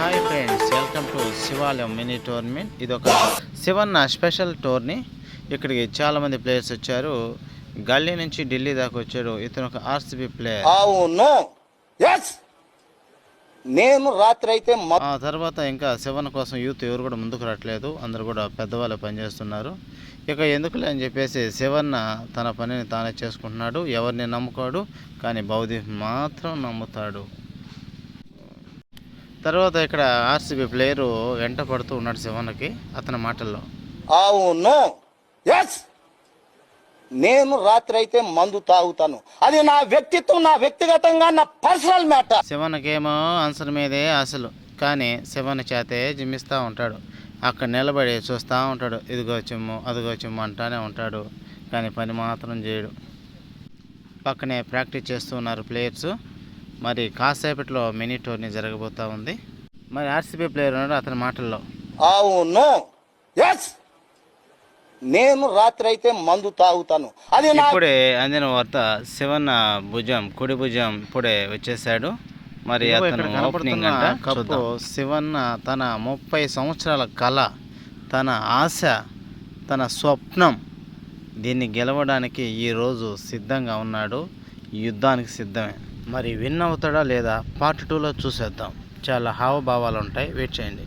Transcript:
Hi friends, welcome to శివాలయం mini tournament. ఇది ఒక శివన్న స్పెషల్ టోర్నీ. ఇక్కడికి చాలామంది ప్లేయర్స్ వచ్చారు. గల్లీ నుంచి ఢిల్లీ దాకా వచ్చాడు. ఇతను ఒక ఆర్సీబీ ప్లేయర్. అవును, నేను రాత్రి అయితే ఆ తర్వాత ఇంకా శివన్న కోసం యూత్ ఎవరు కూడా ముందుకు రావట్లేదు. అందరు కూడా పెద్దవాళ్ళు పనిచేస్తున్నారు. ఇక ఎందుకులే అని చెప్పేసి శివన్న తన పనిని తానే చేసుకుంటున్నాడు. ఎవరిని నమ్ముకోడు, కానీ భవదీప్ మాత్రం నమ్ముతాడు. తర్వాత ఇక్కడ ఆర్సీబీ ప్లేయరు వెంట పడుతూ ఉన్నాడు శివన్నకి. అతని మాటల్లో, అవును, నేను రాత్రి అయితే మందు తాగుతాను. అది నా వ్యక్తిత్వం, నా వ్యక్తిగతంగా, నా పర్సనల్ మ్యాటర్. శివన్నకేమో ఆన్సర్ మీదే అసలు, కానీ శివన్న చేతే జిమ్మిస్తూ ఉంటాడు. అక్కడ నిలబడి చూస్తూ ఉంటాడు. ఇదిగో చిమ్ము, అదిగో చిమ్ము అంటానే ఉంటాడు, కానీ పని మాత్రం చేయడు. పక్కనే ప్రాక్టీస్ చేస్తూ ఉన్నారు ప్లేయర్స్. మరి కాసేపట్లో మినీ టోర్నీ జరగబోతూ ఉంది. మరి ఆర్సీబీ ప్లేయర్ ఉన్నాడు, అతని మాటల్లో, అవును, నేను రాత్రి అయితే మందు తాగుతాను. అది ఇప్పుడే అందిన వార్త, శివన్న భుజం, కుడి భుజం ఇప్పుడే వచ్చేసాడు. మరి అతను ఓపెనింగ్ అంట. కప్పు శివన్న తన 30 సంవత్సరాల కళ, తన ఆశ, తన స్వప్నం, దీన్ని గెలవడానికి ఈరోజు సిద్ధంగా ఉన్నాడు. యుద్ధానికి సిద్ధమే. మరి విన్ అవుతాడా లేదా పార్ట్ 2లో చూసేద్దాం. చాలా హావభావాలు ఉంటాయి, వెయిట్ చేయండి.